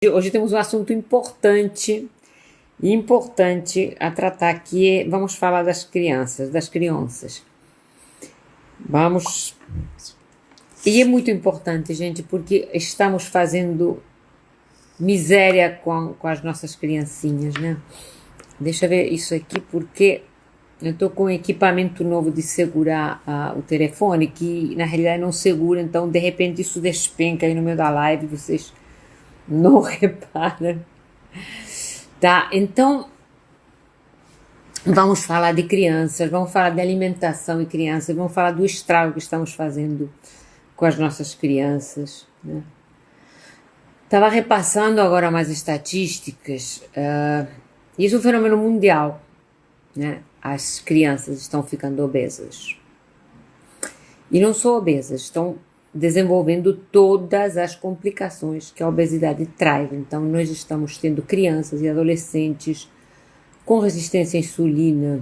Hoje temos um assunto importante a tratar, que é, vamos falar das crianças. E é muito importante, gente, porque estamos fazendo miséria com as nossas criancinhas, né? Deixa eu ver isso aqui, porque eu estou com um equipamento novo de segurar o telefone, que na realidade não segura, então de repente isso despenca aí no meio da live, vocês não reparam. Tá, então vamos falar de crianças, vamos falar de alimentação e crianças, vamos falar do estrago que estamos fazendo com as nossas crianças, né? Estava repassando agora mais estatísticas, isso é um fenômeno mundial, né? As crianças estão ficando obesas. E não só obesas, estão desenvolvendo todas as complicações que a obesidade traz. Então, nós estamos tendo crianças e adolescentes com resistência à insulina,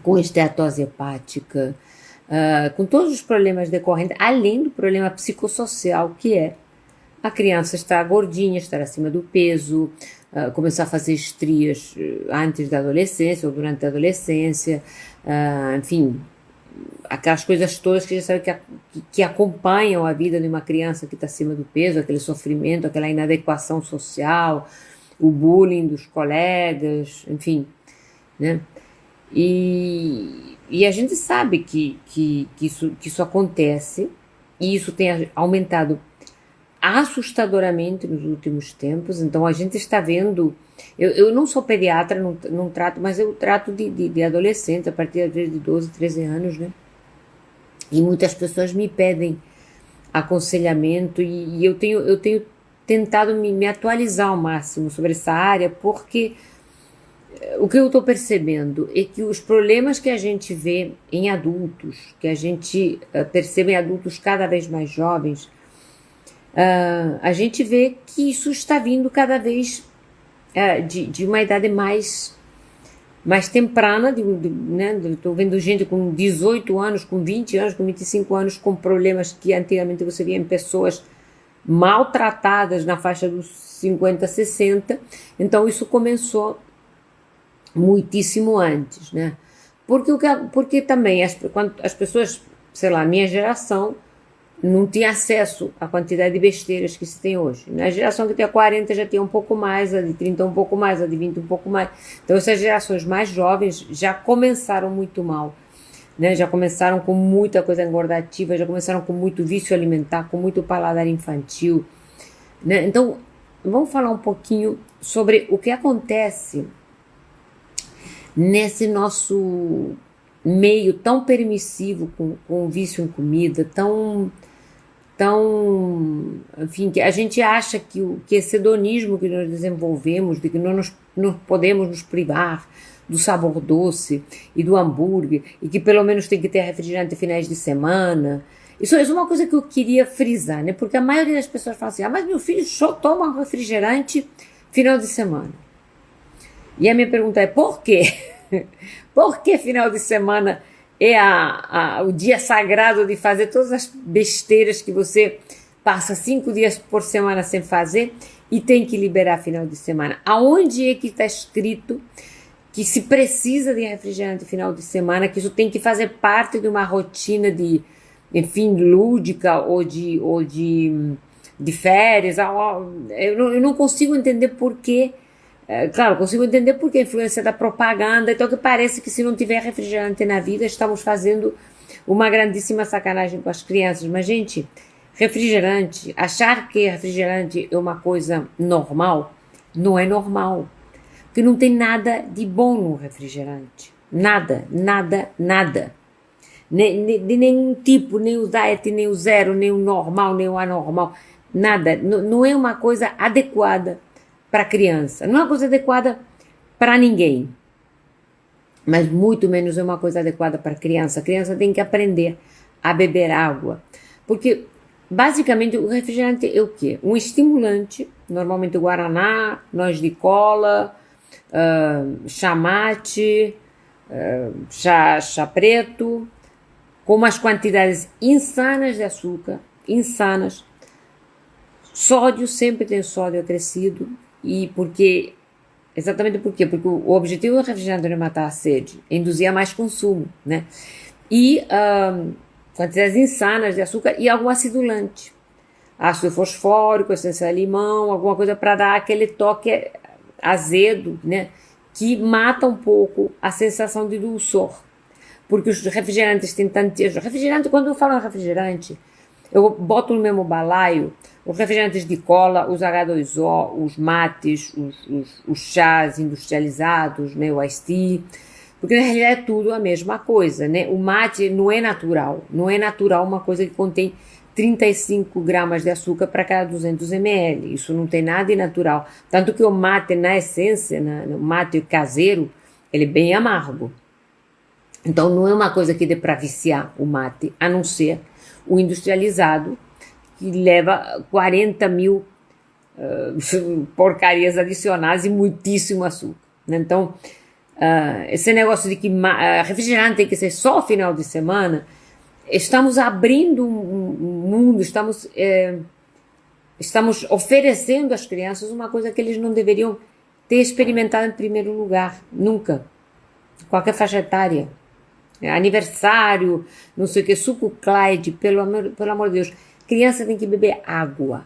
com esteatose hepática, com todos os problemas decorrentes, além do problema psicossocial, que é a criança estar gordinha, estar acima do peso, começar a fazer estrias antes da adolescência ou durante a adolescência, enfim, aquelas coisas todas que já sabe que acompanham a vida de uma criança que está acima do peso, aquele sofrimento, aquela inadequação social, o bullying dos colegas, enfim, né? E a gente sabe que isso acontece, e isso tem aumentado assustadoramente nos últimos tempos. Então a gente está vendo, eu não sou pediatra, não trato, mas eu trato de adolescentes a partir às vezes de 12, 13 anos, né? E muitas pessoas me pedem aconselhamento, e eu tenho tentado me atualizar ao máximo sobre essa área, porque o que eu estou percebendo é que os problemas que a gente vê em adultos, que a gente percebe em adultos cada vez mais jovens, a gente vê que isso está vindo cada vez de uma idade mais temprana, né? Estou vendo gente com 18 anos, com 20 anos, com 25 anos, com problemas que antigamente você via em pessoas maltratadas na faixa dos 50, 60. Então isso começou muitíssimo antes, né? Porque também quando as pessoas, sei lá, a minha geração não tinha acesso à quantidade de besteiras que se tem hoje. Na geração que tem 40 já tinha um pouco mais, a de 30 um pouco mais, a de 20 um pouco mais. Então essas gerações mais jovens já começaram muito mal, né? Já começaram com muita coisa engordativa, já começaram com muito vício alimentar, com muito paladar infantil, né? Então vamos falar um pouquinho sobre o que acontece nesse nosso meio tão permissivo com vício em comida, enfim, que a gente acha que esse hedonismo que nós desenvolvemos, de que não podemos nos privar do sabor doce e do hambúrguer, e que pelo menos tem que ter refrigerante finais de semana. Isso é uma coisa que eu queria frisar, né? Porque a maioria das pessoas fala assim: mas meu filho só toma refrigerante final de semana. E a minha pergunta é: por quê? Por que final de semana é o dia sagrado de fazer todas as besteiras que você passa 5 dias por semana sem fazer e tem que liberar final de semana? Aonde é que está escrito que se precisa de refrigerante final de semana, que isso tem que fazer parte de uma rotina enfim, lúdica ou de férias? Eu não consigo entender por quê. Claro, consigo entender porque a influência da propaganda, então que parece que se não tiver refrigerante na vida, estamos fazendo uma grandíssima sacanagem com as crianças. Mas, gente, refrigerante, achar que refrigerante é uma coisa normal, não é normal. Porque não tem nada de bom no refrigerante. Nada, nada, nada. De nenhum tipo, nem o diet, nem o zero, nem o normal, nem o anormal. Nada, não é uma coisa adequada para criança, não é uma coisa adequada para ninguém, mas muito menos é uma coisa adequada para criança. A criança tem que aprender a beber água, porque basicamente o refrigerante é o quê? Um estimulante, normalmente guaraná, noz de cola, chá mate, chá preto, com umas quantidades insanas de açúcar, insanas, Sódio, sempre tem sódio acrescido, e porque, exatamente por quê? Porque o objetivo do refrigerante não é matar a sede, é induzir a mais consumo, né? E quantidades insanas de açúcar e algum acidulante, ácido fosfórico, essência de limão, alguma coisa para dar aquele toque azedo, né? Que mata um pouco a sensação de dulçor. Porque os refrigerantes têm tantos... Refrigerante, quando eu falo em refrigerante, eu boto no mesmo balaio os refrigerantes de cola, os H2O, os mates, os chás industrializados, né, o iced tea, porque na realidade é tudo a mesma coisa, né? O mate não é natural uma coisa que contém 35 gramas de açúcar para cada 200 ml, isso não tem nada de natural, tanto que o mate na essência, o mate caseiro, ele é bem amargo. Então não é uma coisa que dê para viciar o mate, a não ser o industrializado, que leva 40 mil porcarias adicionais e muitíssimo açúcar, né? Então, esse negócio de que refrigerante tem que ser só final de semana, estamos abrindo um mundo, estamos oferecendo às crianças uma coisa que eles não deveriam ter experimentado em primeiro lugar, nunca, qualquer faixa etária. Aniversário, não sei o que, suco Clyde, pelo amor de Deus. Criança tem que beber água.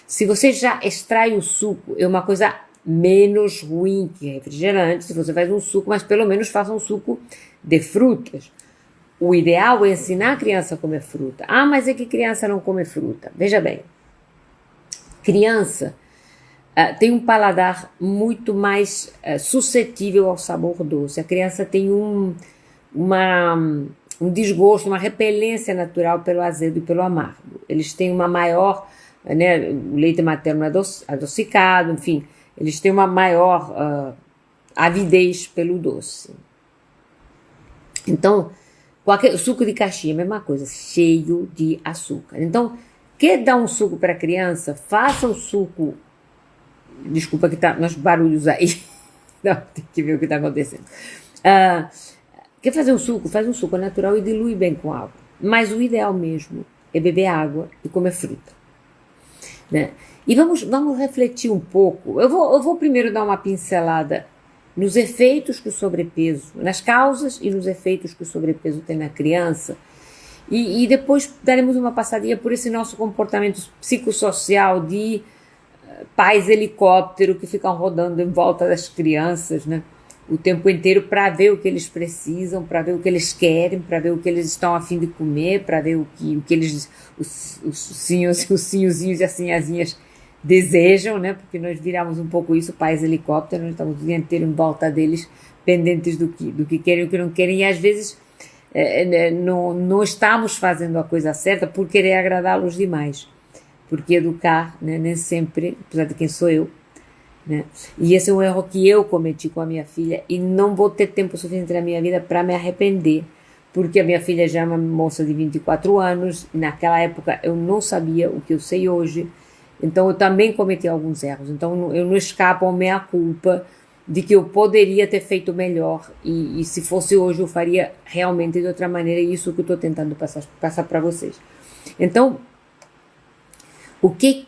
Se você já extrai o suco, é uma coisa menos ruim que refrigerante, se você faz um suco, mas pelo menos faça um suco de frutas. O ideal é ensinar a criança a comer fruta. Ah, mas é que criança não come fruta. Veja bem, criança tem um paladar muito mais suscetível ao sabor doce. A criança tem um desgosto, uma repelência natural pelo azedo e pelo amargo. Eles têm uma maior, né, o leite materno adocicado, enfim, eles têm uma maior avidez pelo doce. Então, qualquer suco de caixinha, a mesma coisa, cheio de açúcar. Então, quer dar um suco para a criança? Faça um suco. Desculpa que tá nos barulhos aí. Não, tem que ver o que está acontecendo. Quer fazer um suco? Faz um suco natural e dilui bem com água. Mas o ideal mesmo é beber água e comer fruta, né? E vamos refletir um pouco. Eu vou primeiro dar uma pincelada nos efeitos que o sobrepeso, nas causas e nos efeitos que o sobrepeso tem na criança. E depois daremos uma passadinha por esse nosso comportamento psicossocial de pais helicóptero que ficam rodando em volta das crianças, né, o tempo inteiro para ver o que eles precisam, para ver o que eles querem, para ver o que eles estão a fim de comer, para ver o que eles, os sinhozinhos e as sinhazinhas desejam, né, porque nós viramos um pouco isso, pais helicóptero, nós estamos o dia inteiro em volta deles, pendentes do que querem e o que não querem, e às vezes não estamos fazendo a coisa certa por querer agradá-los demais. Porque educar, né, nem sempre, apesar de quem sou eu, né, e esse é um erro que eu cometi com a minha filha e não vou ter tempo suficiente na minha vida para me arrepender, porque a minha filha já é uma moça de 24 anos e naquela época eu não sabia o que eu sei hoje, então eu também cometi alguns erros, então eu não escapo à minha culpa de que eu poderia ter feito melhor e se fosse hoje eu faria realmente de outra maneira, e isso que eu estou tentando passar para vocês. Então, o que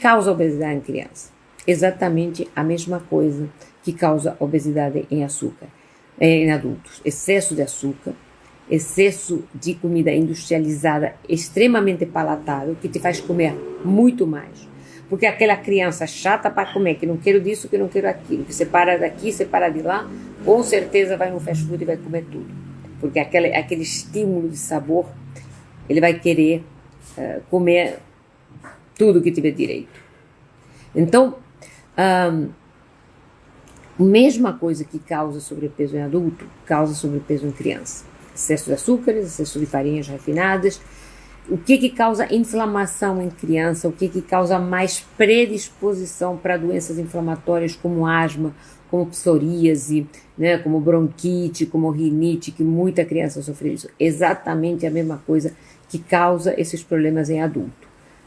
causa obesidade em criança? Exatamente a mesma coisa que causa obesidade em adultos. Excesso de açúcar, excesso de comida industrializada extremamente palatável, que te faz comer muito mais. Porque aquela criança chata para comer, que não quero disso, que não quero aquilo, que separa daqui, separa de lá, com certeza vai no fast food e vai comer tudo. Porque aquele estímulo de sabor, ele vai querer comer tudo que tiver direito. Então, a mesma coisa que causa sobrepeso em adulto, causa sobrepeso em criança. Excesso de açúcares, excesso de farinhas refinadas. O que causa inflamação em criança? O que causa mais predisposição para doenças inflamatórias como asma, como psoríase, né, como bronquite, como rinite, que muita criança sofre isso. Exatamente a mesma coisa que causa esses problemas em adulto.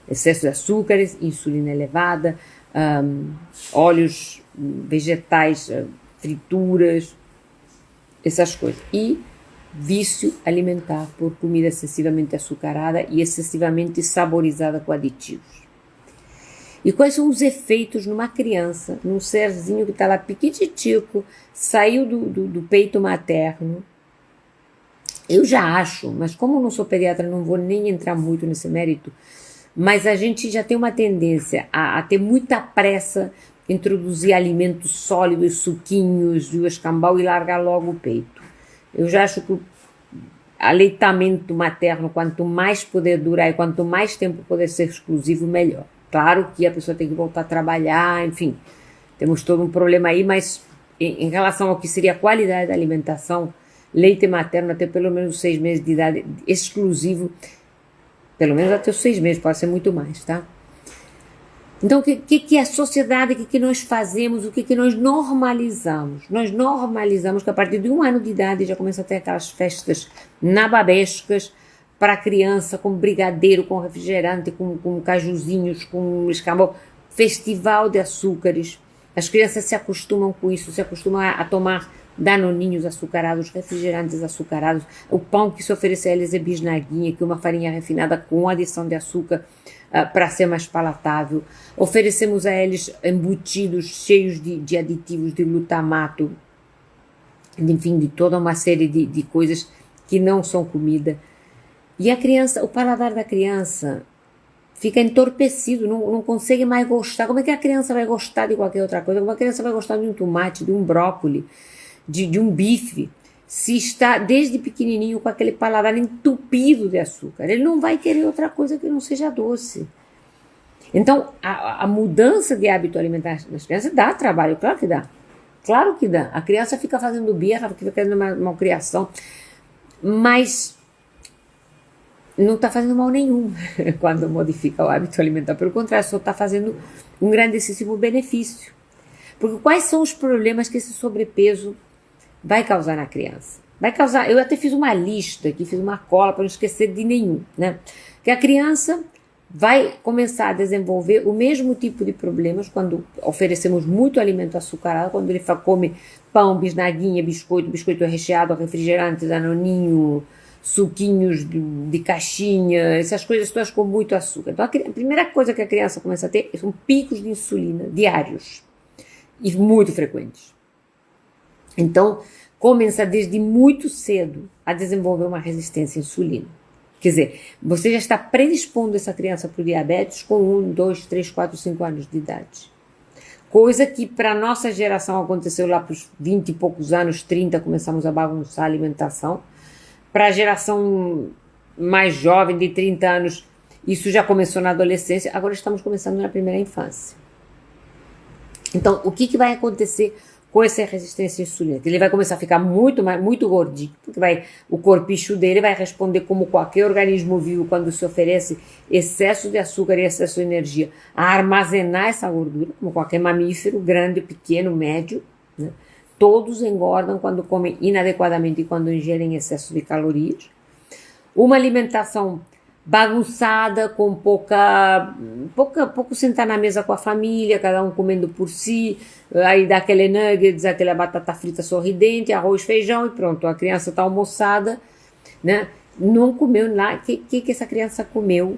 Excesso de açúcares, insulina elevada, óleos vegetais, frituras, essas coisas. E vício alimentar por comida excessivamente açucarada e excessivamente saborizada com aditivos. E quais são os efeitos numa criança, num serzinho que está lá piquititico, saiu do peito materno? Eu já acho, mas como não sou pediatra, não vou nem entrar muito nesse mérito, mas a gente já tem uma tendência a ter muita pressa, introduzir alimentos sólidos, suquinhos, o escambau e largar logo o peito. Eu já acho que o aleitamento materno, quanto mais poder durar e quanto mais tempo poder ser exclusivo, melhor. Claro que a pessoa tem que voltar a trabalhar, enfim, temos todo um problema aí, mas em relação ao que seria a qualidade da alimentação, leite materno até pelo menos 6 meses de idade, exclusivo, pelo menos até os 6 meses, pode ser muito mais, tá? Então, o que é a sociedade, o que nós fazemos, o que nós normalizamos? Nós normalizamos que a partir de 1 ano de idade já começa a ter aquelas festas nababescas para a criança, com brigadeiro, com refrigerante, com cajuzinhos, com escambau, festival de açúcares. As crianças se acostumam com isso, se acostumam a tomar danoninhos açucarados, refrigerantes açucarados. O pão que se oferece a eles é bisnaguinha, que é uma farinha refinada com adição de açúcar para ser mais palatável. Oferecemos a eles embutidos cheios de aditivos, de glutamato, enfim, de toda uma série de coisas que não são comida. E a criança, o paladar da criança fica entorpecido, não consegue mais gostar. Como é que a criança vai gostar de qualquer outra coisa? Como a criança vai gostar de um tomate, de um brócolis, de um bife, se está desde pequenininho com aquele paladar entupido de açúcar? Ele não vai querer outra coisa que não seja doce. Então, a mudança de hábito alimentar nas crianças dá trabalho, claro que dá. Claro que dá. A criança fica fazendo birra, fica fazendo uma malcriação, mas não está fazendo mal nenhum quando modifica o hábito alimentar. Pelo contrário, só está fazendo um grandíssimo benefício. Porque quais são os problemas que esse sobrepeso vai causar na criança? Vai causar, eu até fiz uma lista aqui, fiz uma cola para não esquecer de nenhum, né? Que a criança vai começar a desenvolver o mesmo tipo de problemas quando oferecemos muito alimento açucarado, quando ele come pão, bisnaguinha, biscoito recheado, refrigerante, danoninho, suquinhos de caixinha, essas coisas todas com muito açúcar. Então a primeira coisa que a criança começa a ter são picos de insulina diários e muito frequentes. Então começa desde muito cedo a desenvolver uma resistência à insulina. Quer dizer, você já está predispondo essa criança para o diabetes com 1, 2, 3, 4, 5 anos de idade. Coisa que para a nossa geração aconteceu lá para os 20 e poucos anos, 30, começamos a bagunçar a alimentação. Para a geração mais jovem, de 30 anos, isso já começou na adolescência, agora estamos começando na primeira infância. Então, o que vai acontecer com essa resistência à insulina? Ele vai começar a ficar muito gordinho, porque o corpicho dele vai responder como qualquer organismo vivo quando se oferece excesso de açúcar e excesso de energia, a armazenar essa gordura, como qualquer mamífero, grande, pequeno, médio, né? Todos engordam quando comem inadequadamente e quando ingerem excesso de calorias. Uma alimentação bagunçada, com pouco sentar na mesa com a família, cada um comendo por si, aí dá aquele nuggets, aquela batata frita sorridente, arroz, feijão e pronto, a criança está almoçada, né? Não comeu lá, o que essa criança comeu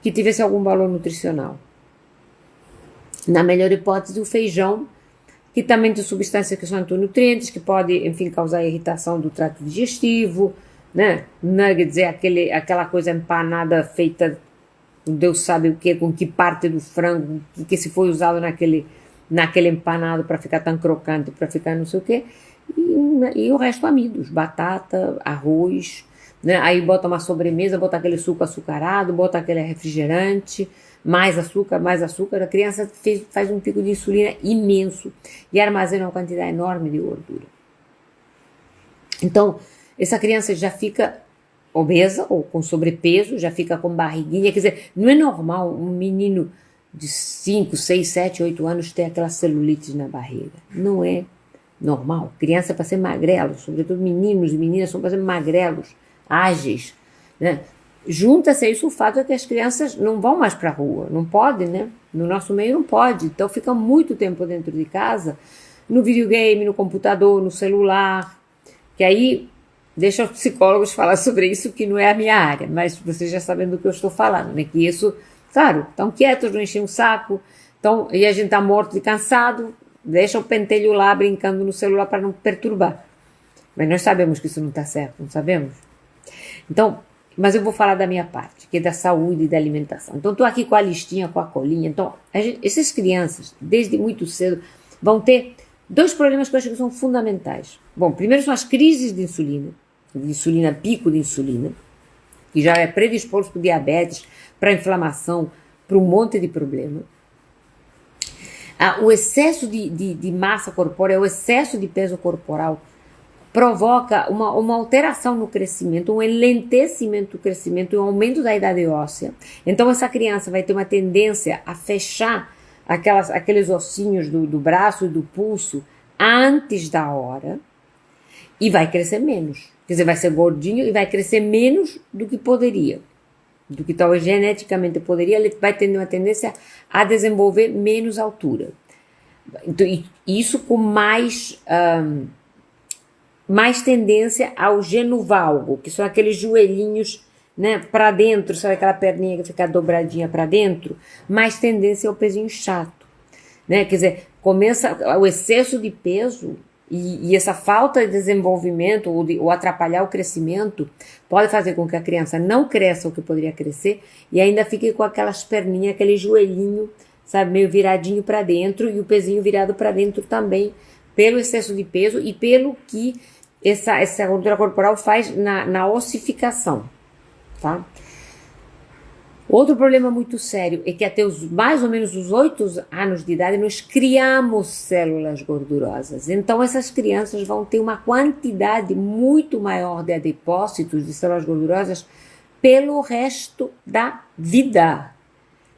que tivesse algum valor nutricional? Na melhor hipótese, o feijão, que também tem substâncias que são antinutrientes, que pode, enfim, causar irritação do trato digestivo, né? Nuggets é aquela coisa empanada feita, Deus sabe o que, com que parte do frango, que se foi usado naquele empanado para ficar tão crocante, para ficar não sei o que, e o resto amidos, batata, arroz, né? Aí bota uma sobremesa, bota aquele suco açucarado, bota aquele refrigerante, mais açúcar, a criança faz um pico de insulina imenso e armazena uma quantidade enorme de gordura. Então, essa criança já fica obesa ou com sobrepeso, já fica com barriguinha, quer dizer, não é normal um menino de 5, 6, 7, 8 anos ter aquela celulite na barriga, não é normal. Criança é para ser magrelo, sobretudo meninos e meninas são para ser magrelos, ágeis, né? Junta-se a isso o fato de que as crianças não vão mais para a rua, não pode, né? No nosso meio não pode, então fica muito tempo dentro de casa, no videogame, no computador, no celular, que aí deixa os psicólogos falar sobre isso, que não é a minha área, mas vocês já sabem do que eu estou falando, né? Que isso, claro, estão quietos, não enchem o saco, e a gente está morto e cansado, deixa o pentelho lá brincando no celular para não perturbar. Mas nós sabemos que isso não está certo, não sabemos? Então, mas eu vou falar da minha parte, que é da saúde e da alimentação. Então, estou aqui com a listinha, com a colinha. Então, essas crianças, desde muito cedo, vão ter dois problemas que eu acho que são fundamentais. Bom, primeiro são as crises de insulina, pico de insulina, que já é predisposto para diabetes, para inflamação, para um monte de problema. O excesso de massa corpórea, o excesso de peso corporal provoca uma alteração no crescimento, um enlentecimento do crescimento e um aumento da idade óssea. Então essa criança vai ter uma tendência a fechar aqueles ossinhos do braço e do pulso antes da hora e vai crescer menos. Quer dizer, vai ser gordinho e vai crescer menos do que poderia, do que talvez geneticamente poderia. Ele vai ter uma tendência a desenvolver menos altura. Então, isso com mais tendência ao genuvalgo, que são aqueles joelhinhos, né, para dentro, sabe aquela perninha que fica dobradinha para dentro, mais tendência ao pezinho chato, né? Quer dizer, começa o excesso de peso e essa falta de desenvolvimento ou atrapalhar o crescimento pode fazer com que a criança não cresça o que poderia crescer e ainda fique com aquelas perninhas, aquele joelhinho, sabe, meio viradinho para dentro e o pezinho virado para dentro também, pelo excesso de peso e pelo que essa gordura corporal faz na ossificação, tá? Outro problema muito sério é que até mais ou menos os 8 anos de idade nós criamos células gordurosas. Então essas crianças vão ter uma quantidade muito maior de adipócitos, de células gordurosas, pelo resto da vida.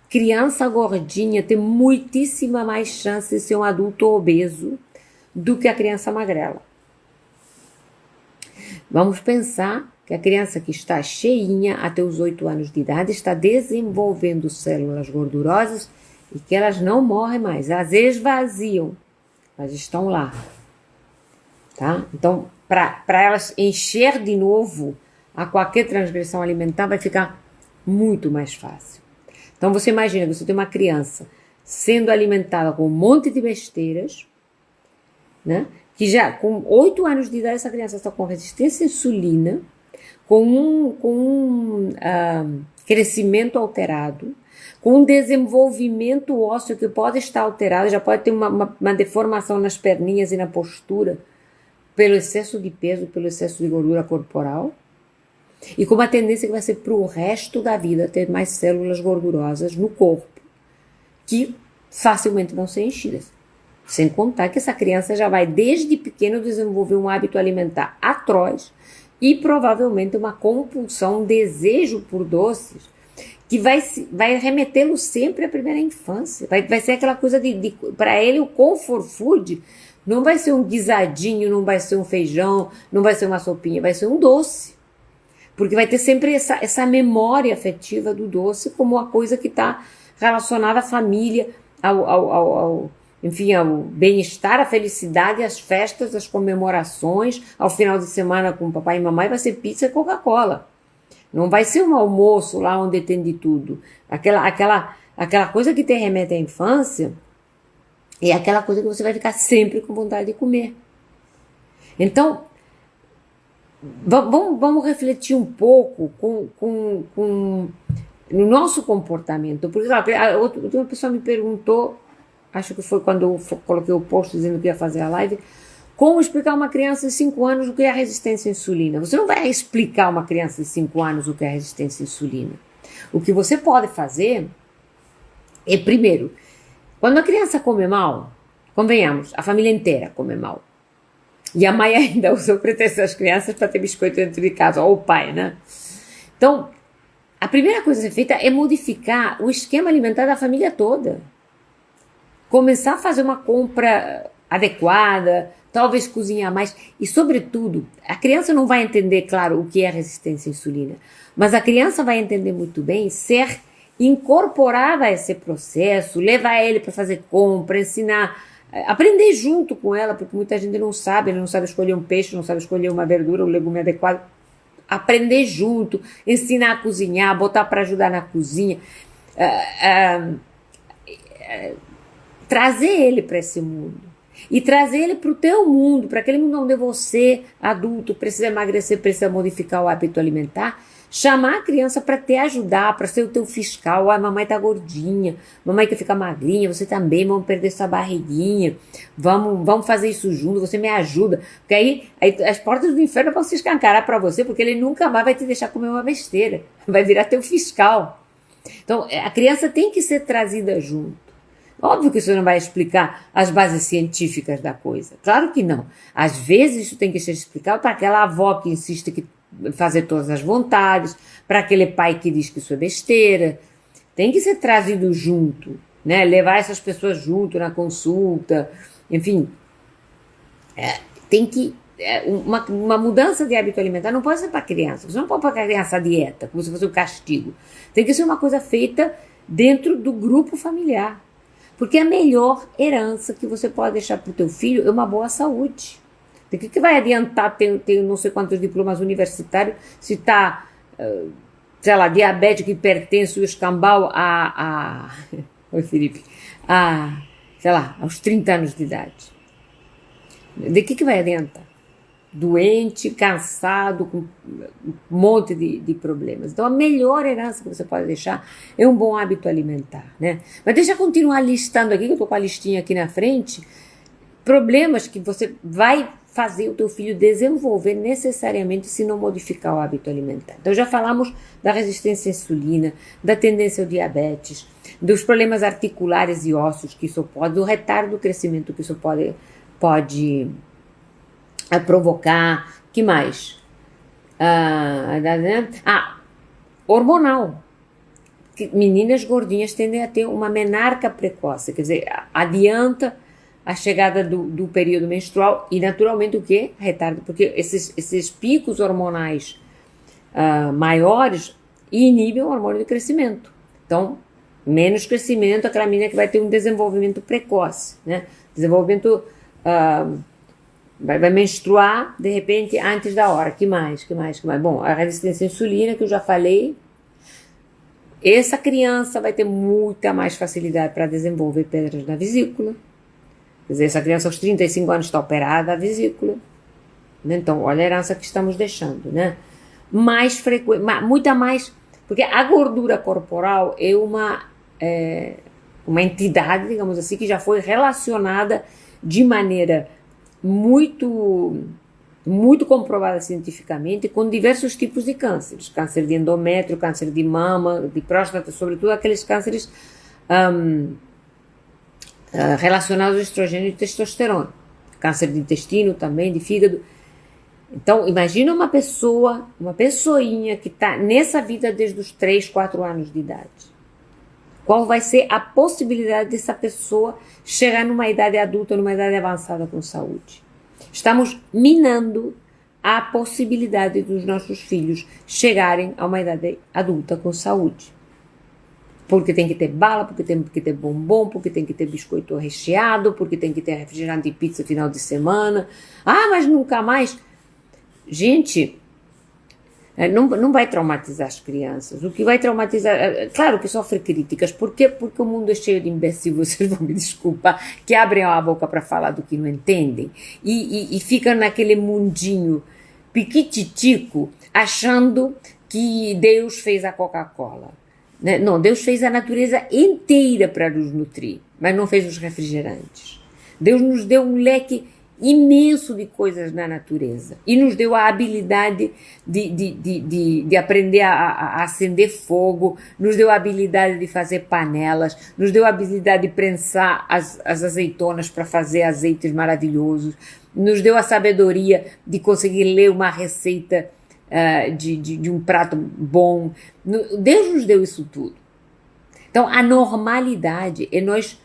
Criança gordinha tem muitíssima mais chance de ser um adulto obeso do que a criança magrela. Vamos pensar que a criança que está cheinha até os 8 anos de idade está desenvolvendo células gordurosas e que elas não morrem mais, elas esvaziam, mas estão lá, tá? Então, para elas encher de novo a qualquer transgressão alimentar vai ficar muito mais fácil. Então, você imagina que você tem uma criança sendo alimentada com um monte de besteiras, né? Que já com 8 anos de idade essa criança está com resistência à insulina, com um crescimento alterado, com um desenvolvimento ósseo que pode estar alterado, já pode ter uma deformação nas perninhas e na postura, pelo excesso de peso, pelo excesso de gordura corporal, e com uma tendência que vai ser para o resto da vida ter mais células gordurosas no corpo, que facilmente vão ser enchidas. Sem contar que essa criança já vai desde pequeno desenvolver um hábito alimentar atroz e provavelmente uma compulsão, um desejo por doces que vai remetê-lo sempre à primeira infância. Vai ser aquela coisa para ele o comfort food não vai ser um guisadinho, não vai ser um feijão, não vai ser uma sopinha, vai ser um doce. Porque vai ter sempre essa memória afetiva do doce como uma coisa que está relacionada à família, enfim, ao bem-estar, à felicidade, às festas, às comemorações, ao final de semana com papai e mamãe vai ser pizza e Coca-Cola. Não vai ser um almoço lá onde tem de tudo. Aquela coisa que te remete à infância é aquela coisa que você vai ficar sempre com vontade de comer. Então, vamos refletir um pouco no nosso comportamento. Porque uma pessoa me perguntou, acho que foi quando eu coloquei o post dizendo que ia fazer a live, como explicar a uma criança de 5 anos o que é a resistência à insulina. Você não vai explicar a uma criança de 5 anos o que é a resistência à insulina. O que você pode fazer é, primeiro, quando a criança come mal, convenhamos, a família inteira come mal. E a mãe ainda usa o pretexto das crianças para ter biscoito dentro de casa, ou o pai, né? Então, a primeira coisa a ser feita é modificar o esquema alimentar da família toda. Começar a fazer uma compra adequada, talvez cozinhar mais. E, sobretudo, a criança não vai entender, claro, o que é resistência à insulina, mas a criança vai entender muito bem ser incorporada a esse processo, levar ele para fazer compra, ensinar aprender junto com ela, porque muita gente não sabe, não sabe escolher um peixe, não sabe escolher uma verdura, um legume adequado. Aprender junto, ensinar a cozinhar, botar para ajudar na cozinha, trazer ele para esse mundo. E trazer ele para o teu mundo, para aquele mundo onde você, adulto, precisa emagrecer, precisa modificar o hábito alimentar. Chamar a criança para te ajudar, para ser o teu fiscal. A mamãe tá gordinha, mamãe quer ficar magrinha, você também, vamos perder essa barriguinha, vamos fazer isso junto, você me ajuda. Porque aí as portas do inferno vão se escancarar para você, porque ele nunca mais vai te deixar comer uma besteira, vai virar teu fiscal. Então, a criança tem que ser trazida junto. Óbvio que você não vai explicar as bases científicas da coisa, claro que não. Às vezes isso tem que ser explicado para aquela avó que insiste que fazer todas as vontades, para aquele pai que diz que isso é besteira. Tem que ser trazido junto, né? Levar essas pessoas junto na consulta, enfim. Tem que... uma mudança de hábito alimentar não pode ser para criança. Você não pode pôr a criança à dieta, como se fosse um castigo. Tem que ser uma coisa feita dentro do grupo familiar. Porque a melhor herança que você pode deixar para o teu filho é uma boa saúde. O que vai adiantar ter não sei quantos diplomas universitários se está, sei lá, diabético, hipertenso e escambau Oi, Felipe. Sei lá, aos 30 anos de idade. De que vai adiantar? Doente, cansado, com um monte de problemas. Então, a melhor herança que você pode deixar é um bom hábito alimentar, né? Mas deixa eu continuar listando aqui, que eu estou com a listinha aqui na frente, problemas que você vai fazer o teu filho desenvolver necessariamente se não modificar o hábito alimentar. Então já falamos da resistência à insulina, da tendência ao diabetes, dos problemas articulares e ossos que isso pode, do retardo do crescimento que isso pode provocar. Que mais? Hormonal. Meninas gordinhas tendem a ter uma menarca precoce, quer dizer, adianta a chegada do período menstrual e naturalmente o que? Retardo, porque esses picos hormonais maiores inibem o hormônio de crescimento. Então, menos crescimento, aquela menina que vai ter um desenvolvimento precoce, né? Desenvolvimento, vai menstruar, de repente, antes da hora. Que mais? Bom, a resistência à insulina, que eu já falei. Essa criança vai ter muita mais facilidade para desenvolver pedras na vesícula. Quer dizer, essa criança aos 35 anos está operada a vesícula. Né? Então, olha a herança que estamos deixando, né? Mais frequente, muita mais, porque a gordura corporal é uma entidade, digamos assim, que já foi relacionada de maneira muito comprovada cientificamente com diversos tipos de cânceres. Câncer de endométrio, câncer de mama, de próstata, sobretudo aqueles cânceres relacionados ao estrogênio e testosterona. Câncer de intestino também, de fígado. Então, imagina uma pessoinha que está nessa vida desde os 3, 4 anos de idade. Qual vai ser a possibilidade dessa pessoa chegar numa idade adulta, numa idade avançada com saúde? Estamos minando a possibilidade dos nossos filhos chegarem a uma idade adulta com saúde. Porque tem que ter bala, porque tem que ter bombom, porque tem que ter biscoito recheado, porque tem que ter refrigerante e pizza final de semana. Mas nunca mais. Gente, não vai traumatizar as crianças. O que vai traumatizar... Claro que sofre críticas. Por quê? Porque o mundo é cheio de imbecil, vocês vão me desculpar, que abrem a boca para falar do que não entendem e ficam naquele mundinho piquititico, achando que Deus fez a Coca-Cola. Não, Deus fez a natureza inteira para nos nutrir, mas não fez os refrigerantes. Deus nos deu um leque imenso de coisas na natureza e nos deu a habilidade de aprender a acender fogo, nos deu a habilidade de fazer panelas, nos deu a habilidade de prensar as azeitonas para fazer azeites maravilhosos, nos deu a sabedoria de conseguir ler uma receita de um prato bom. Deus nos deu isso tudo. Então, a normalidade é nós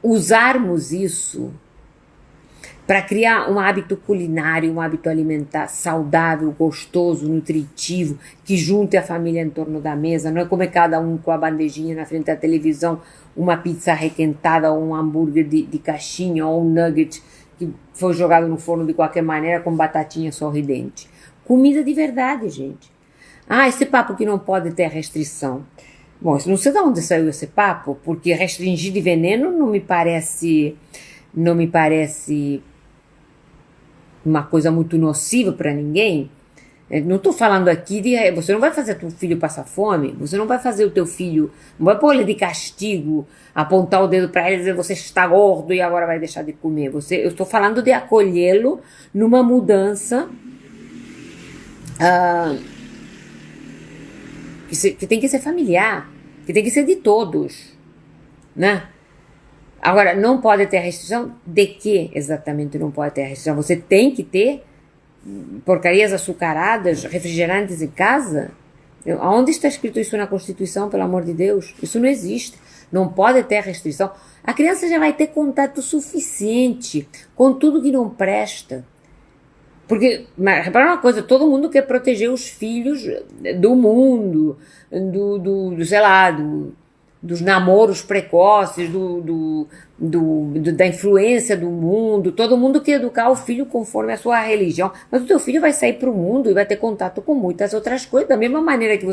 usarmos isso para criar um hábito culinário, um hábito alimentar saudável, gostoso, nutritivo, que junte a família em torno da mesa, não é comer cada um com a bandejinha na frente da televisão, uma pizza requentada ou um hambúrguer de caixinha ou um nugget que foi jogado no forno de qualquer maneira com batatinha sorridente. Comida de verdade, gente. Ah, esse papo que não pode ter restrição. Bom, não sei de onde saiu esse papo, porque restringir de veneno não me parece uma coisa muito nociva para ninguém. Não estou falando aqui de... Você não vai fazer teu filho passar fome, você não vai fazer o teu filho... Não vai pôr ele de castigo, apontar o dedo para ele e dizer você está gordo e agora vai deixar de comer. Eu estou falando de acolhê-lo numa mudança que tem que ser familiar, que tem que ser de todos, né? Agora, não pode ter restrição de que exatamente não pode ter restrição? Você tem que ter porcarias açucaradas, refrigerantes em casa? Aonde está escrito isso na Constituição, pelo amor de Deus? Isso não existe. Não pode ter restrição. A criança já vai ter contato suficiente com tudo que não presta. Porque, repara uma coisa, todo mundo quer proteger os filhos do mundo, sei lá, dos namoros precoces, da influência do mundo. Todo mundo quer educar o filho conforme a sua religião, mas o teu filho vai sair para o mundo e vai ter contato com muitas outras coisas, da mesma maneira que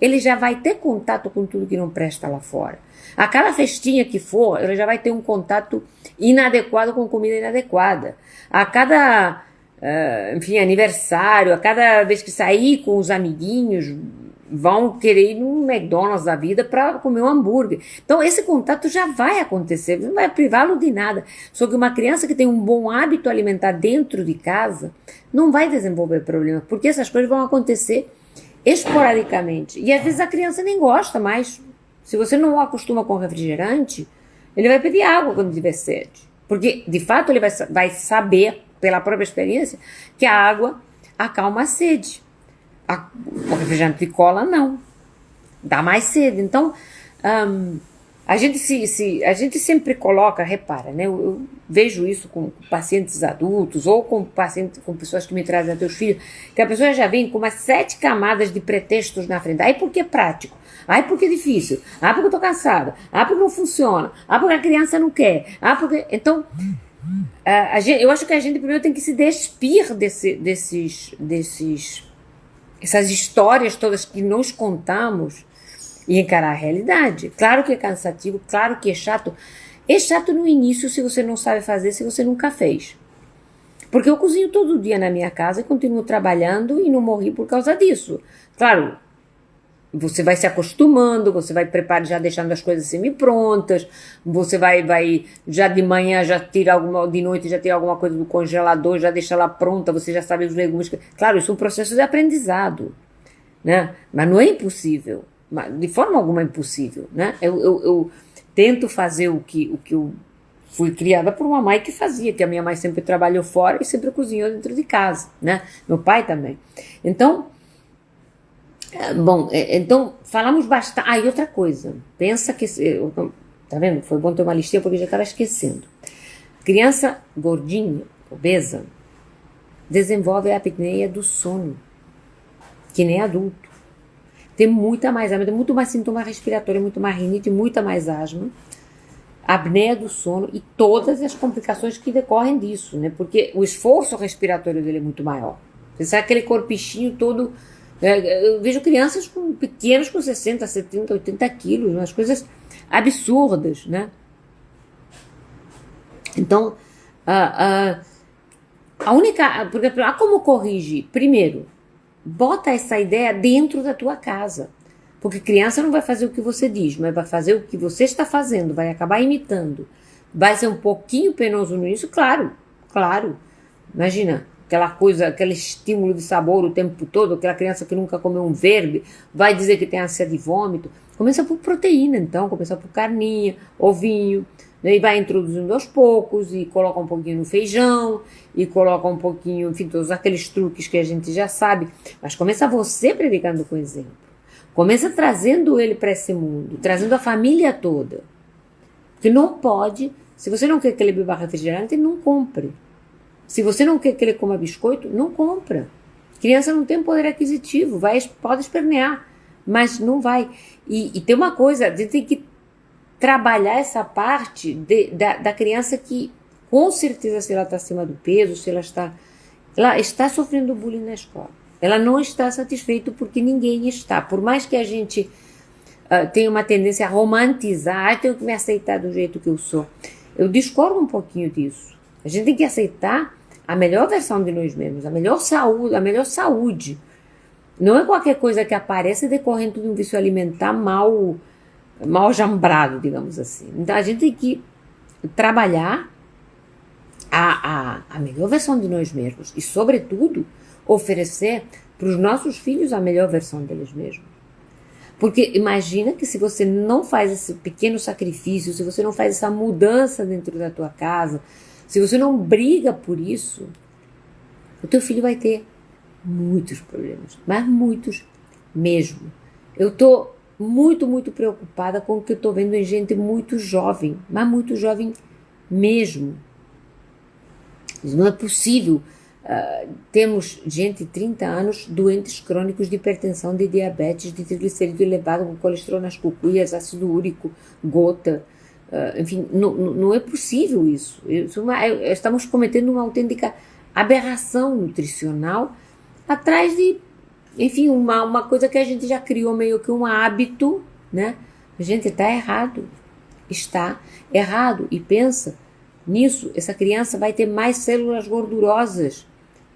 ele já vai ter contato com tudo que não presta lá fora. A cada festinha que for, ele já vai ter um contato inadequado com comida inadequada. A cada, aniversário, a cada vez que sair com os amiguinhos, vão querer ir num McDonald's da vida para comer um hambúrguer. Então esse contato já vai acontecer, não vai privá-lo de nada. Só que uma criança que tem um bom hábito alimentar dentro de casa não vai desenvolver problema, porque essas coisas vão acontecer esporadicamente. E às vezes a criança nem gosta mais. Se você não o acostuma com refrigerante, ele vai pedir água quando tiver sede. Porque de fato ele vai saber, pela própria experiência, que a água acalma a sede. O refrigerante de cola não, dá mais sede. Então a gente sempre coloca, repara, né? Eu vejo isso com pacientes adultos ou com pessoas que me trazem até os filhos, que a pessoa já vem com umas 7 camadas de pretextos na frente. Aí porque é prático, aí porque é difícil, porque eu tô cansada, porque não funciona, porque a criança não quer, porque... Então eu acho que a gente primeiro tem que se despir essas histórias todas que nós contamos e encarar a realidade. Claro que é cansativo, claro que é chato. É chato no início se você não sabe fazer, se você nunca fez. Porque eu cozinho todo dia na minha casa e continuo trabalhando e não morri por causa disso. Claro, você vai se acostumando, você vai preparando, já deixando as coisas semi-prontas, você vai já de manhã, de noite já tira alguma coisa do congelador, já deixa ela pronta, você já sabe os legumes. Claro, isso é um processo de aprendizado, né? Mas não é impossível, de forma alguma é impossível, né? Eu tento fazer o que eu fui criada por uma mãe que fazia, que a minha mãe sempre trabalhou fora e sempre cozinhou dentro de casa, né? Meu pai também. Então, então falamos bastante. E outra coisa, pensa que, tá vendo? Foi bom ter uma listinha porque eu já estava esquecendo. Criança gordinha, obesa, desenvolve a apneia do sono, que nem adulto. Tem muita mais asma, tem muito mais sintoma respiratório, muito mais rinite, muita mais asma, apneia do sono e todas as complicações que decorrem disso, né? Porque o esforço respiratório dele é muito maior. Você sabe aquele corpichinho todo... Eu vejo crianças pequenas com 60, 70, 80 quilos, umas coisas absurdas, né? Então, por exemplo, como corrigir? Primeiro, bota essa ideia dentro da tua casa, porque criança não vai fazer o que você diz, mas vai fazer o que você está fazendo, vai acabar imitando. Vai ser um pouquinho penoso no início, claro, imagina, aquela coisa, aquele estímulo de sabor o tempo todo, aquela criança que nunca comeu um verde, vai dizer que tem ânsia de vômito. Começa por proteína, então, começa por carninha, ovinho, né, e vai introduzindo aos poucos, e coloca um pouquinho no feijão, e coloca um pouquinho, enfim, todos aqueles truques que a gente já sabe, mas começa você predicando com exemplo. Começa trazendo ele para esse mundo, trazendo a família toda. Porque não pode, se você não quer que ele beba refrigerante, não compre. Se você não quer que ele coma biscoito, não compra. Criança não tem poder aquisitivo, pode espernear, mas não vai. E tem uma coisa, a gente tem que trabalhar essa parte da criança que, com certeza, se ela está acima do peso, se ela está sofrendo bullying na escola. Ela não está satisfeita porque ninguém está. Por mais que a gente tenha uma tendência a romantizar, eu tenho que me aceitar do jeito que eu sou. Eu discordo um pouquinho disso. A gente tem que aceitar a melhor versão de nós mesmos, a melhor saúde. Não é qualquer coisa que apareça decorrente de um vício alimentar mal jambrado, digamos assim. Então a gente tem que trabalhar a melhor versão de nós mesmos e, sobretudo, oferecer para os nossos filhos a melhor versão deles mesmos. Porque imagina que se você não faz esse pequeno sacrifício, se você não faz essa mudança dentro da tua casa, se você não briga por isso, o teu filho vai ter muitos problemas, mas muitos mesmo. Eu estou muito preocupada com o que eu estou vendo em gente muito jovem, mas muito jovem mesmo. Não é possível. Temos gente de 30 anos doentes crônicos de hipertensão, de diabetes, de triglicerídeo elevado, com colesterol nas cucuias, ácido úrico, gota. Enfim, não é possível isso. Estamos cometendo uma autêntica aberração nutricional atrás de, enfim, uma coisa que a gente já criou meio que um hábito, né? A gente está errado. E pensa nisso, essa criança vai ter mais células gordurosas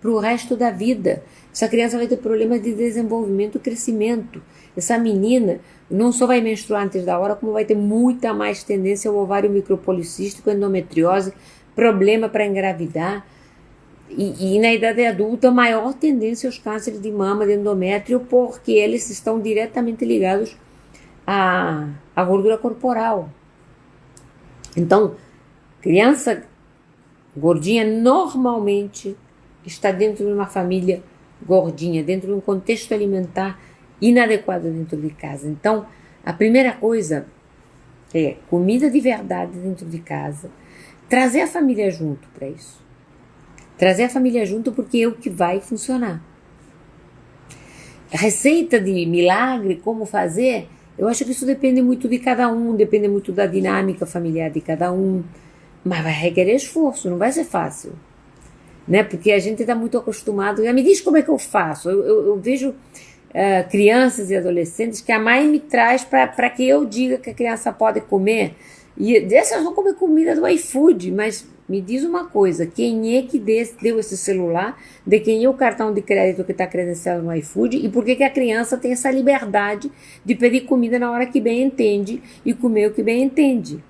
para o resto da vida. Essa criança vai ter problemas de desenvolvimento e crescimento. Essa menina não só vai menstruar antes da hora, como vai ter muita mais tendência ao ovário micropolicístico, endometriose, problema para engravidar. E na idade adulta, maior tendência aos cânceres de mama, de endométrio, porque eles estão diretamente ligados à gordura corporal. Então, criança gordinha normalmente está dentro de uma família gordinha, dentro de um contexto alimentar inadequado dentro de casa. Então, a primeira coisa é comida de verdade dentro de casa, trazer a família junto para isso. Trazer a família junto porque é o que vai funcionar. Receita de milagre, como fazer, eu acho que isso depende muito de cada um, depende muito da dinâmica familiar de cada um, mas vai requerer esforço, não vai ser fácil. Né? Porque a gente está muito acostumado, me diz como é que eu faço. Eu vejo crianças e adolescentes que a mãe me traz para que eu diga que a criança pode comer, e dessas vão comer comida do iFood, mas me diz uma coisa, quem é que deu esse celular, de quem é o cartão de crédito que está credenciado no iFood, e por que a criança tem essa liberdade de pedir comida na hora que bem entende e comer o que bem entende?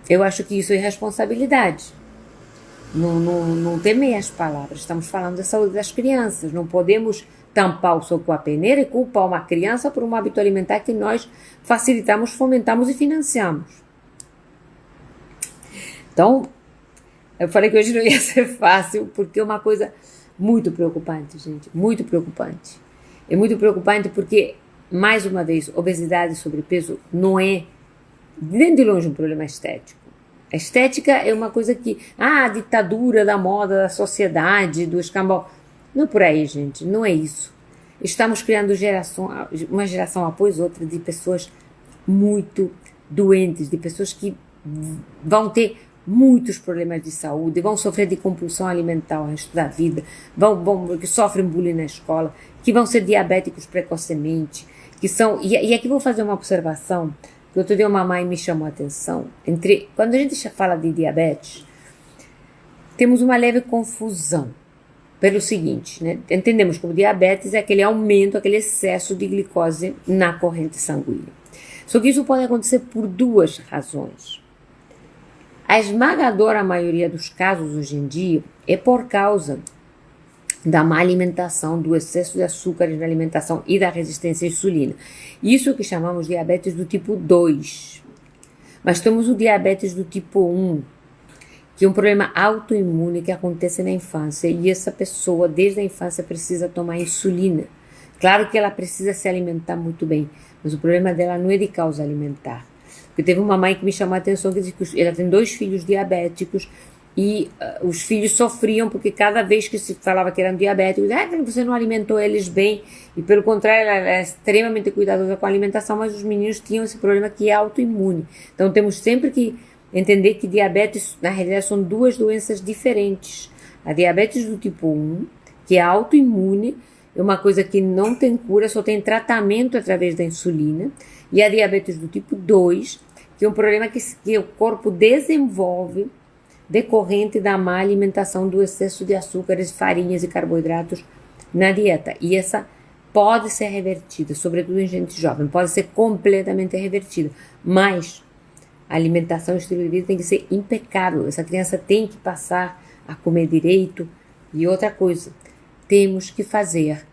Eu acho que isso é irresponsabilidade. Não tem meias palavras, estamos falando da saúde das crianças, não podemos tampar o sol com a peneira e culpar uma criança por um hábito alimentar que nós facilitamos, fomentamos e financiamos. Então, eu falei que hoje não ia ser fácil, porque é uma coisa muito preocupante, gente, muito preocupante. É muito preocupante porque, mais uma vez, obesidade e sobrepeso não é, nem de longe, um problema estético. A estética é uma coisa que, a ditadura da moda, da sociedade, do escambau. Não é por aí, gente, não é isso. Estamos criando uma geração após outra de pessoas muito doentes, de pessoas que vão ter muitos problemas de saúde, vão sofrer de compulsão alimentar o resto da vida, que sofrem bullying na escola, que vão ser diabéticos precocemente, que são... E aqui vou fazer uma observação, que outro dia uma mãe me chamou a atenção. Quando a gente fala de diabetes, temos uma leve confusão. Pelo seguinte, né? Entendemos que o diabetes é aquele aumento, aquele excesso de glicose na corrente sanguínea. Só que isso pode acontecer por duas razões. A esmagadora maioria dos casos hoje em dia é por causa da má alimentação, do excesso de açúcares na alimentação e da resistência à insulina. Isso que chamamos de diabetes do tipo 2. Mas temos o diabetes do tipo 1, que é um problema autoimune que acontece na infância, e essa pessoa, desde a infância, precisa tomar insulina. Claro que ela precisa se alimentar muito bem, mas o problema dela não é de causa alimentar. Porque teve uma mãe que me chamou a atenção, que disse que ela tem 2 filhos diabéticos, E os filhos sofriam porque cada vez que se falava que eram diabéticos, você não alimentou eles bem, e pelo contrário, ela é extremamente cuidadosa com a alimentação, mas os meninos tinham esse problema que é autoimune. Então temos sempre que entender que diabetes, na realidade, são duas doenças diferentes. A diabetes do tipo 1, que é autoimune, é uma coisa que não tem cura, só tem tratamento através da insulina, e a diabetes do tipo 2, que é um problema que o corpo desenvolve decorrente da má alimentação, do excesso de açúcares, farinhas e carboidratos na dieta. E essa pode ser revertida, sobretudo em gente jovem, pode ser completamente revertida, mas a alimentação e o estilo de vida tem que ser impecável. Essa criança tem que passar a comer direito. E outra coisa, temos que fazer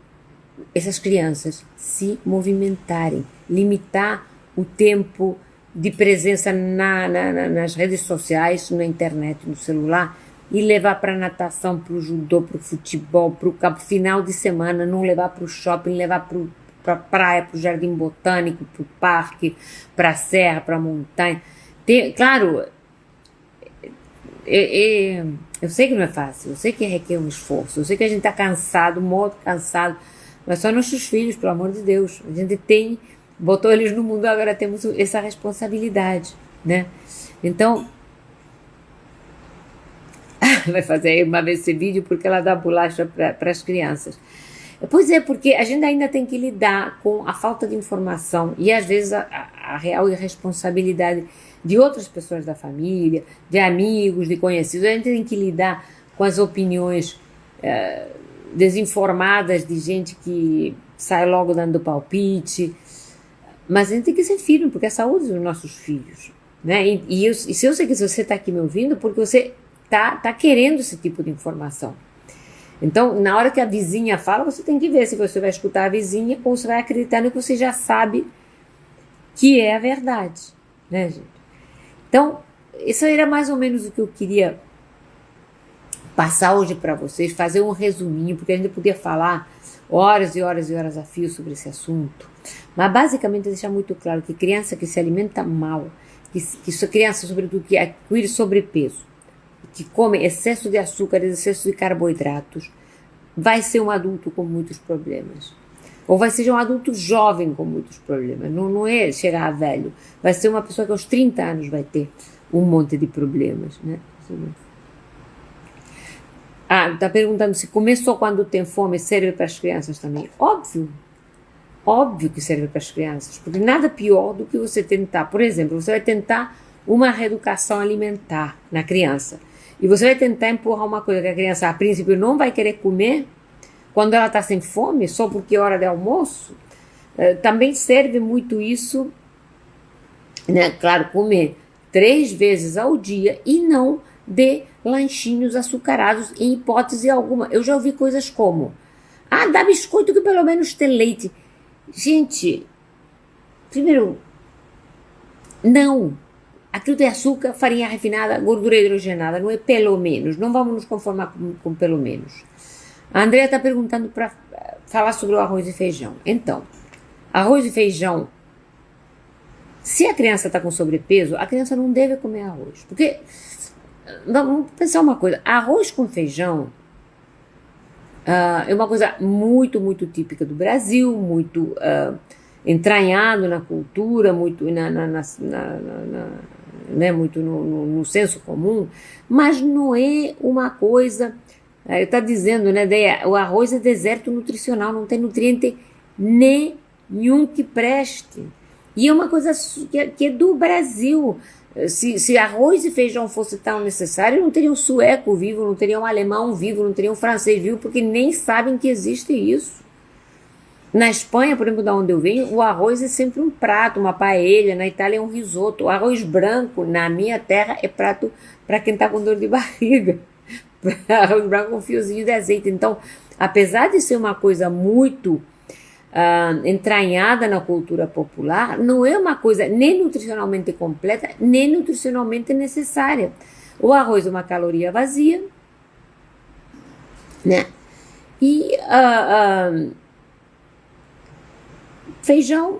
essas crianças se movimentarem, limitar o tempo de presença nas redes sociais, na internet, no celular, e levar para natação, para o judô, para o futebol, para o campo, final de semana, não levar para o shopping, levar para a praia, para o jardim botânico, para o parque, para a serra, para a montanha. Claro, eu sei que não é fácil, eu sei que requer um esforço, eu sei que a gente está cansado, morto, cansado, mas só nossos filhos, pelo amor de Deus, a gente botou eles no mundo, agora temos essa responsabilidade, né? Então, vai fazer uma vez esse vídeo porque ela dá bolacha para as crianças. Pois é, porque a gente ainda tem que lidar com a falta de informação e às vezes a real irresponsabilidade de outras pessoas da família, de amigos, de conhecidos. A gente tem que lidar com as opiniões desinformadas de gente que sai logo dando palpite. Mas a gente tem que ser firme, porque é a saúde dos nossos filhos, né? E se eu sei que você está aqui me ouvindo, porque você tá querendo esse tipo de informação. Então, na hora que a vizinha fala, você tem que ver se você vai escutar a vizinha ou se vai acreditar no que você já sabe que é a verdade, né, gente? Então, isso era mais ou menos o que eu queria passar hoje para vocês, fazer um resuminho, porque a gente podia falar horas e horas e horas a fio sobre esse assunto. Mas basicamente deixar muito claro que criança que se alimenta mal, que criança sobretudo que adquire sobrepeso, que come excesso de açúcar, excesso de carboidratos, vai ser um adulto com muitos problemas. Ou vai ser um adulto jovem com muitos problemas. Não é chegar a velho. Vai ser uma pessoa que aos 30 anos vai ter um monte de problemas, né? Tá perguntando se comer só quando tem fome serve para as crianças também. Óbvio que serve para as crianças, porque nada pior do que você tentar, por exemplo, você vai tentar uma reeducação alimentar na criança, e você vai tentar empurrar uma coisa que a criança, a princípio, não vai querer comer, quando ela está sem fome, só porque é hora de almoço. Também serve muito isso, né? Claro, comer 3 vezes ao dia e não de lanchinhos açucarados em hipótese alguma. Eu já ouvi coisas como, dá biscoito que pelo menos tem leite. Gente, primeiro, não. Aquilo tem açúcar, farinha refinada, gordura hidrogenada, não é pelo menos. Não vamos nos conformar com pelo menos. A Andrea está perguntando para falar sobre o arroz e feijão. Então, arroz e feijão, se a criança está com sobrepeso, a criança não deve comer arroz. Porque, vamos pensar uma coisa, arroz com feijão é uma coisa muito, muito típica do Brasil, muito entranhado na cultura, muito, muito no senso comum, mas não é uma coisa... Está dizendo, né, o arroz é deserto nutricional, não tem nutriente nenhum que preste. E é uma coisa que é do Brasil. Se arroz e feijão fosse tão necessário, não teria um sueco vivo, não teria um alemão vivo, não teria um francês vivo, porque nem sabem que existe isso. Na Espanha, por exemplo, da onde eu venho, o arroz é sempre um prato, uma paella. Na Itália é um risoto. O arroz branco, na minha terra, é prato para quem está com dor de barriga. Arroz branco com fiozinho de azeite. Então, apesar de ser uma coisa muito entranhada na cultura popular, não é uma coisa nem nutricionalmente completa, nem nutricionalmente necessária. O arroz é uma caloria vazia, né? E feijão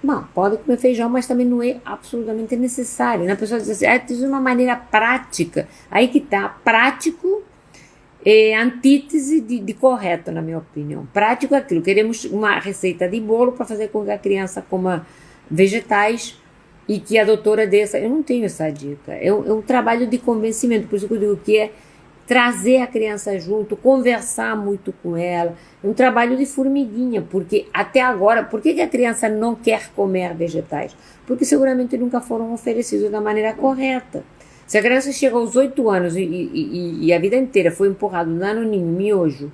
Bom, pode comer feijão, mas também não é absolutamente necessário, né? A pessoa diz assim, de uma maneira prática. Aí que tá, prático é antítese de correto, na minha opinião. Prático é aquilo, queremos uma receita de bolo para fazer com que a criança coma vegetais e que a doutora dê essa... Eu não tenho essa dica, é um trabalho de convencimento, por isso que eu digo que é trazer a criança junto, conversar muito com ela, é um trabalho de formiguinha, porque até agora, por que a criança não quer comer vegetais? Porque seguramente nunca foram oferecidos da maneira correta. Se a criança chega aos 8 anos e a vida inteira foi empurrado nanoninho, miojo,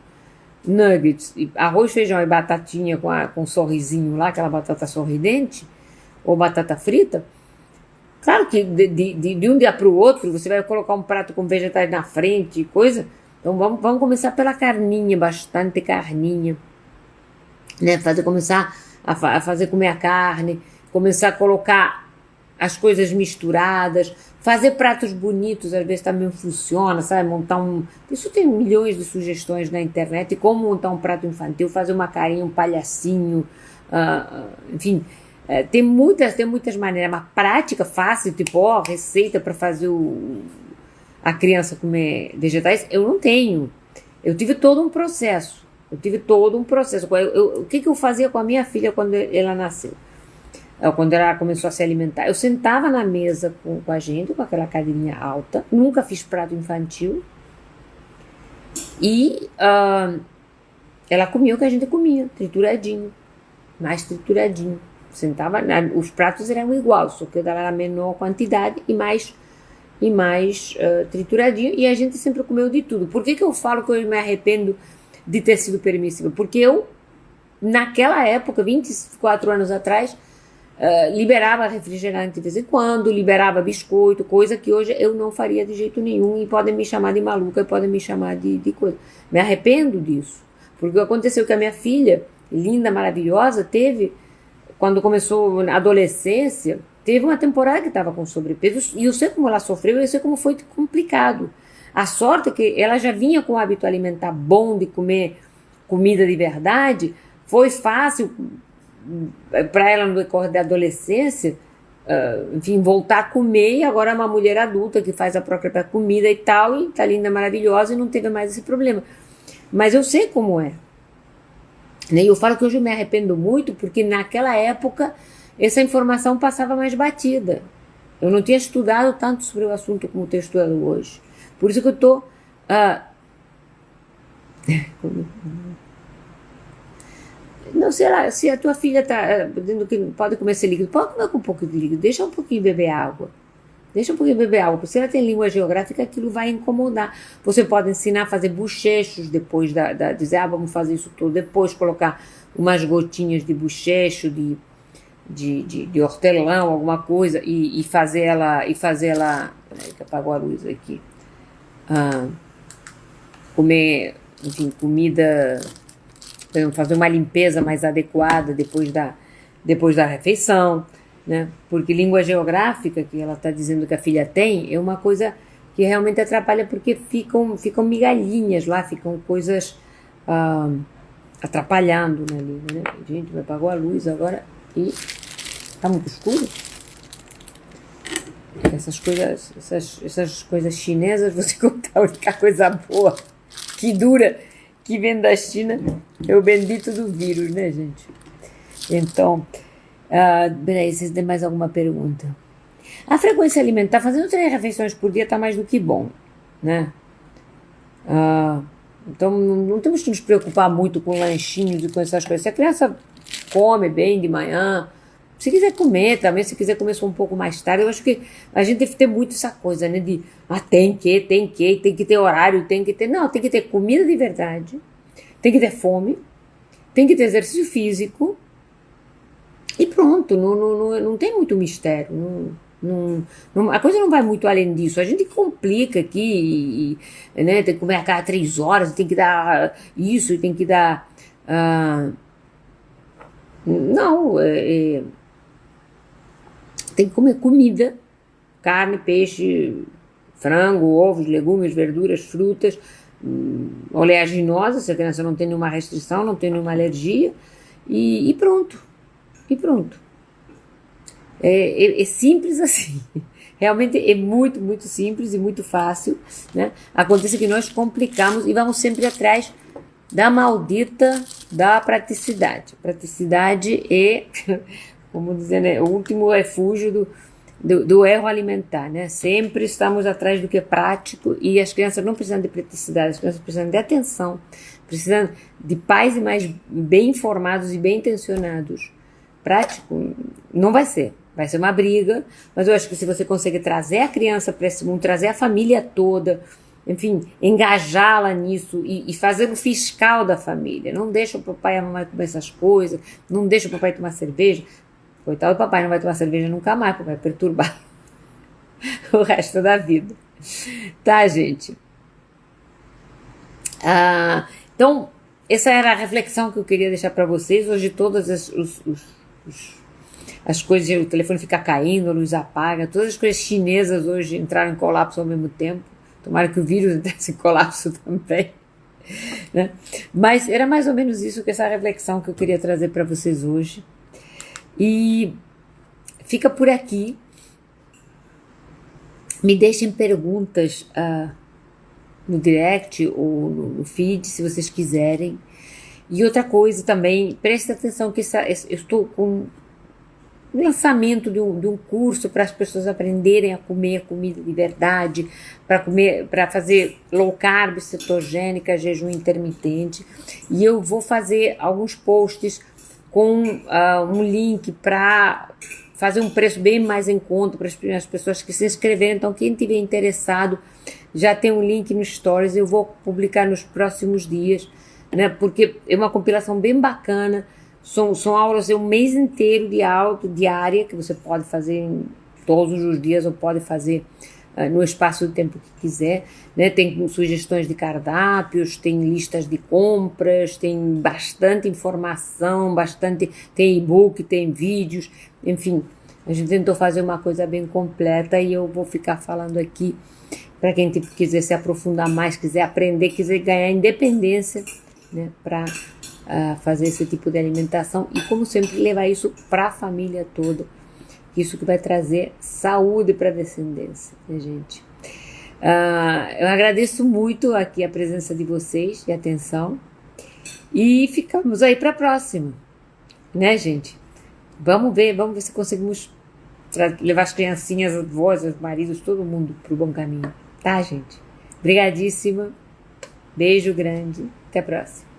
nuggets, arroz, feijão e batatinha com um sorrisinho lá, aquela batata sorridente, ou batata frita, claro que de um dia para o outro você vai colocar um prato com vegetais na frente e coisa. Então vamos começar pela carninha, bastante carninha, né? Começar a fazer comer a carne, começar a colocar as coisas misturadas, fazer pratos bonitos, às vezes também funciona, sabe? Montar um... Isso tem milhões de sugestões na internet, como montar um prato infantil, fazer uma carinha, um palhacinho, enfim... tem muitas maneiras, mas prática, fácil, tipo, receita para fazer a criança comer vegetais, eu não tenho. Eu tive todo um processo. O que eu fazia com a minha filha quando ela nasceu? Quando ela começou a se alimentar. Eu sentava na mesa com a gente, com aquela cadeirinha alta, nunca fiz prato infantil, e ela comia o que a gente comia, trituradinho, mais trituradinho. Sentava, os pratos eram iguais, só que era a menor quantidade e mais trituradinho, e a gente sempre comeu de tudo. Por que eu falo que eu me arrependo de ter sido permissível? Porque eu, naquela época, 24 anos atrás, liberava refrigerante de vez em quando, liberava biscoito, coisa que hoje eu não faria de jeito nenhum, e podem me chamar de maluca, e podem me chamar de coisa. Me arrependo disso, porque aconteceu que a minha filha, linda, maravilhosa, teve... Quando começou a adolescência, teve uma temporada que estava com sobrepeso, e eu sei como ela sofreu, eu sei como foi complicado. A sorte é que ela já vinha com o hábito alimentar bom, de comer comida de verdade, foi fácil para ela no decorrer da adolescência, enfim, voltar a comer, e agora é uma mulher adulta que faz a própria comida e tal, e tá linda, maravilhosa, e não teve mais esse problema. Mas eu sei como é. E eu falo que hoje eu me arrependo muito, porque naquela época essa informação passava mais batida. Eu não tinha estudado tanto sobre o assunto como tenho estudado hoje. Por isso que eu estou... Não, sei lá, se a tua filha está dizendo que pode comer esse líquido, pode comer com um pouco de líquido, deixa um pouquinho beber água. Deixa um pouquinho beber água, porque se ela tem língua geográfica, aquilo vai incomodar. Você pode ensinar a fazer bochechos depois dizer, vamos fazer isso tudo, depois colocar umas gotinhas de bochecho, de hortelã, alguma coisa, e fazer ela, peraí que apagou a luz aqui, comer, enfim, comida, fazer uma limpeza mais adequada depois da refeição, né? Porque língua geográfica, que ela está dizendo que a filha tem, é uma coisa que realmente atrapalha, porque ficam migalhinhas lá, ficam coisas atrapalhando na língua, né? Gente, me apagou a luz agora e está muito escuro. Essas coisas chinesas, você contar a única coisa boa que dura, que vem da China, é o bendito do vírus, né, gente? Então... peraí, vocês têm mais alguma pergunta? A frequência alimentar, fazendo 3 refeições por dia está mais do que bom, né? Então não temos que nos preocupar muito com lanchinhos e com essas coisas. Se a criança come bem de manhã, se quiser comer também, se quiser comer só um pouco mais tarde, eu acho que a gente deve ter muito essa coisa, né? De tem que ter horário, não, tem que ter comida de verdade, tem que ter fome, tem que ter exercício físico. E pronto, não tem muito mistério, a coisa não vai muito além disso. A gente complica aqui, né, tem que comer a cada 3 horas, tem que dar isso, tem que dar... não, tem que comer comida, carne, peixe, frango, ovos, legumes, verduras, frutas, oleaginosas, se a criança não tem nenhuma restrição, não tem nenhuma alergia, e pronto. E pronto. É simples assim. Realmente é muito, muito simples e muito fácil, né? Acontece que nós complicamos e vamos sempre atrás da maldita da praticidade. Praticidade é, como dizer, né, o último refúgio do erro alimentar, né? Sempre estamos atrás do que é prático e as crianças não precisam de praticidade, as crianças precisam de atenção, precisam de pais e mães bem informados e bem intencionados. Prático não vai ser. Vai ser uma briga, mas eu acho que se você conseguir trazer a criança para esse mundo, trazer a família toda, enfim, engajá-la nisso e fazer o fiscal da família. Não deixa o papai e a mamãe comer essas coisas, não deixa o papai tomar cerveja. Coitado do papai, não vai tomar cerveja nunca mais, porque vai perturbar o resto da vida. Tá, gente? Então, essa era a reflexão que eu queria deixar para vocês. Hoje todas as coisas, o telefone fica caindo, a luz apaga, todas as coisas chinesas hoje entraram em colapso ao mesmo tempo. Tomara que o vírus entrasse em colapso também, né? Mas era mais ou menos isso, que essa reflexão que eu queria trazer para vocês hoje. E fica por aqui. Me deixem perguntas no direct ou no feed, se vocês quiserem. E outra coisa também, preste atenção que eu estou com o lançamento de um curso para as pessoas aprenderem a comer comida de verdade, para fazer low carb, cetogênica, jejum intermitente. E eu vou fazer alguns posts com um link para fazer um preço bem mais em conta para as pessoas que se inscreverem. Então, quem tiver interessado, já tem um link no Stories, eu vou publicar nos próximos dias, né? Porque é uma compilação bem bacana. São aulas, um mês inteiro de aula diária, que você pode fazer em todos os dias ou pode fazer no espaço de tempo que quiser, né? Tem sugestões de cardápios, tem listas de compras, tem bastante informação, tem e-book, tem vídeos, enfim, a gente tentou fazer uma coisa bem completa e eu vou ficar falando aqui para quem quiser se aprofundar mais, quiser aprender, quiser ganhar independência, né, para fazer esse tipo de alimentação e, como sempre, levar isso para a família toda. Isso que vai trazer saúde para a descendência, né, gente? Eu agradeço muito aqui a presença de vocês e atenção. E ficamos aí para a próxima, né, gente? Vamos ver se conseguimos levar as criancinhas, as avós, os maridos, todo mundo para o bom caminho, tá, gente? Obrigadíssima. Beijo grande. Até a próxima.